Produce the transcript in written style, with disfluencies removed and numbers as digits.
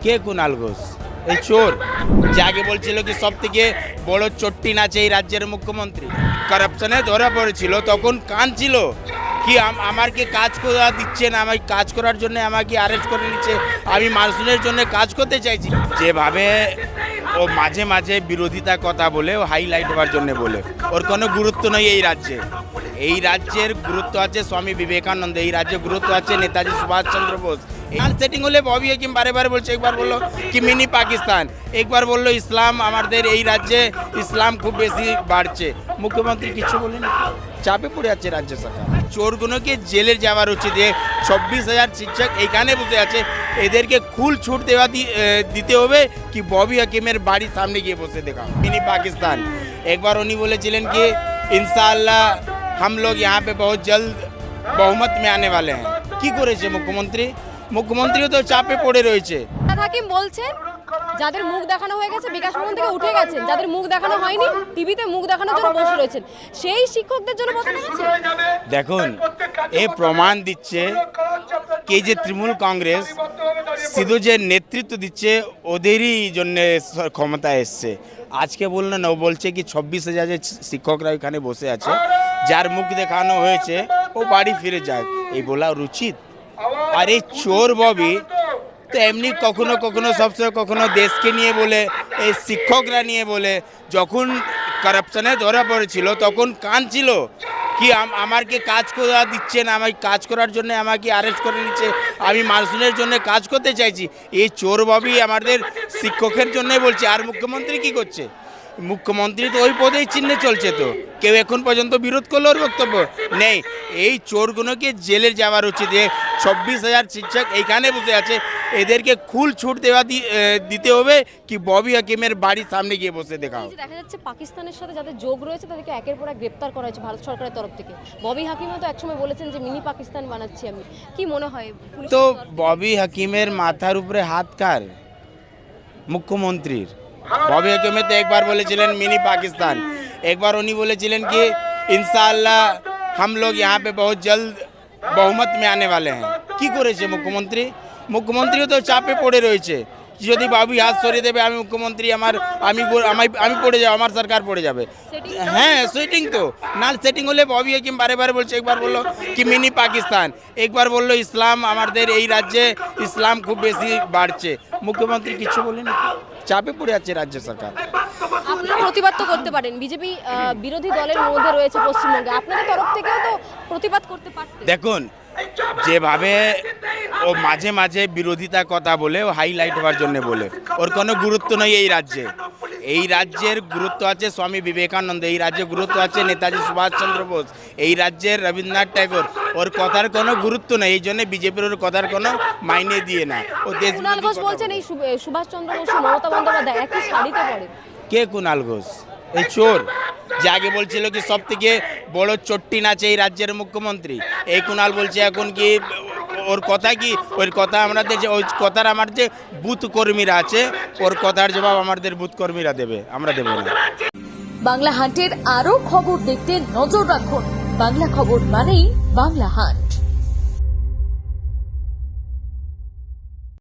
কে কুণাল ঘোষ? এই চোর যে আগে বলছিল কি সব থেকে বড় চট্টি নাচে এই রাজ্যের মুখ্যমন্ত্রী, করাপশনে ধরা পড়েছিল তখন কাঁদছিল কি আমাকে কাজ করা দিচ্ছে না, আমাকে কাজ করার জন্য আমাকে অ্যারেস্ট করে নিচ্ছে, আমি মানুষের জন্য কাজ করতে চাইছি। যেভাবে ও মাঝে মাঝে বিরোধিতা কথা বলে, ও হাইলাইট হওয়ার জন্য বলে, ওর কোনো গুরুত্ব নেই এই রাজ্যে। এই রাজ্যের গুরুত্ব আছে স্বামী বিবেকানন্দ, এই রাজ্যের গুরুত্ব আছে নেতাজি সুভাষচন্দ্র বোস। সেটিং হলে ববি হাকিম বারে বারে বলছে, একবার বললো কি মিনি পাকিস্তান, একবার বললো ইসলাম আমাদের এই রাজ্যে ইসলাম খুব বেশি বাড়ছে। মুখ্যমন্ত্রী কিছু বলেন, চাপে পড়ে আছে রাজ্য সরকার। চোরগুলোকে জেলে যাওয়ার উচিত। 26,000 শিক্ষক এইখানে বসে আছে, এদেরকে খুল ছুট দিতে হবে কি ববি হাকিমের বাড়ির সামনে গিয়ে বসে দেখা মিনি পাকিস্তান। একবার উনি বলেছিলেন কি ইনশাআল্লাহ हम लोग यहाँ पे बहुत जल्द बहुमत में आने वाले हैं। কি করেছে মুখ্যমন্ত্রী? মুখ্যমন্ত্রীও তো চাপে পড়ে রয়েছে। হাকিম বলছেন যাদের মুখ দেখানো হয়ে গেছে বিকাশ ভবন থেকে উঠে গেছেন, যাদের মুখ দেখানো হয়নি টিভিতে মুখ দেখানোর জন্য বসে রয়েছেন, সেই শিক্ষকদের জন্য বসানো হয়েছে। দেখুন, এ প্রমাণ দিচ্ছে কি যে তৃণমূল কংগ্রেস শুধু যে নেতৃত্ব দিচ্ছে ওদেরই জন্য ক্ষমতা এসছে। আজকে বললো না, ও বলছে কি 26,000 শিক্ষকরা এখানে বসে আছে, যার মুখ দেখানো হয়েছে ও বাড়ি ফিরে যাক, এই বলা উচিত? আর এই চোর ববি তো এমনি কখনো কখনো সবসময় কখনো দেশকে নিয়ে বলে, এই শিক্ষকরা নিয়ে বলে। যখন করাপশনে ধরা পড়েছিল তখন কাঁদছিল কি আমাকে কাজ করা দিচ্ছে না, আমাকে কাজ করার জন্য আমাকে অ্যারেস্ট করে নিচ্ছে, আমি মানুষের জন্য কাজ করতে চাইছি। এই চোর ববি আমাদের শিক্ষকের জন্যই বলছে। আর মুখ্যমন্ত্রী কি করছে? মুখ্যমন্ত্রী তো ওই পদেই চিহ্নে চলছে, তো কেউ এখন পর্যন্ত বিরোধ করলো ওর বক্তব্য নেই। এই চোরগুলোকে জেলে যাওয়ার উচিত। 26,000 শিক্ষক এইখানে বসে আছে, এদেরকে খুল ছুট দিতে হবে কি ববি হাকিমের বাড়ির সামনে গিয়ে বসে দেখা হবে। দেখা যাচ্ছে পাকিস্তানের সাথে যাদের যোগ রয়েছে তাদেরকে একের পর এক গ্রেপ্তার করা হয়েছে ভারত সরকারের তরফ থেকে। ববি হাকিমও তো একসময় বলেছেন যে মিনি পাকিস্তান বানাচ্ছি আমি। কি মনে হয় তো ববি হাকিমের মাথার উপরে হাত কার? মুখ্যমন্ত্রীর। ববি হাকিমে তো একবার বলেছিলেন মিনি পাকিস্তান, একবার উনি বলেছিলেন কি ইনশাআল্লাহ हम लोग यहाँ पे बहुत जल्द बहुमत में आने वाले हैं। কি করেছে মুখ্যমন্ত্রী? মুখ্যমন্ত্রীও তো চাপে পড়ে রয়েছে। যদি বাবু হাত সরিয়ে দেবে আমি মুখ্যমন্ত্রী, আমি পড়ে যাবো, আমার সরকার পড়ে যাবে। হ্যাঁ, সেটিং তো না, সেটিং হলে ববি হাকিম বারে বারে বলছে, একবার বললো কি মিনি পাকিস্তান, একবার বললো ইসলাম আমাদের এই রাজ্যে ইসলাম খুব বেশি বাড়ছে। মুখ্যমন্ত্রী কিছু বলেন, চাপে পড়ে আছে রাজ্য সরকার। আপনারা প্রতিবাদ তো করতে পারেন, বিজেপি বিরোধী দলের মধ্যে রয়েছে পশ্চিমবঙ্গে, আপনাদের তরফ থেকেও তো প্রতিবাদ করতে পারতেন। দেখুন, যেভাবে ও মাঝে মাঝে বিরোধিতা কথা বলে, ও হাইলাইট হওয়ার জন্য বলে, ওর কোনো গুরুত্ব নেই এই রাজ্যে। এই রাজ্যের গুরুত্ব আছে স্বামী বিবেকানন্দ, এই রাজ্যের গুরুত্ব আছে নেতাজি সুভাষচন্দ্র বোস, এই রাজ্যের রবীন্দ্রনাথ ট্যাগোর। ওর কথার কোনো গুরুত্ব নেই, এই জন্য বিজেপির ওর কথার কোনো মাইনে দিয়ে না। ও দেশ কুণাল ঘোষ বলছেন এই সুভাষচন্দ্র বসু মমতা বন্দ্যোপাধ্যায় একই শাড়িতে পড়ে। কে কুণাল ঘোষ? এই চোর যে আগে বলছিল কি সব থেকে বড় চট্টি নাচে এই রাজ্যের মুখ্যমন্ত্রী, এই কুণাল বলছে এখন কি ওর কথা কি, ওর কথা আমাদের যে ওই কথার আমার যে বুথ কর্মীরা আছে, ওর কথার জবাব আমাদের বুথ কর্মীরা দেবে, আমরা দেবো না। বাংলা হান্টের আরো খবর দেখতে নজর রাখুন। বাংলা খবর মানেই বাংলা হান্ট।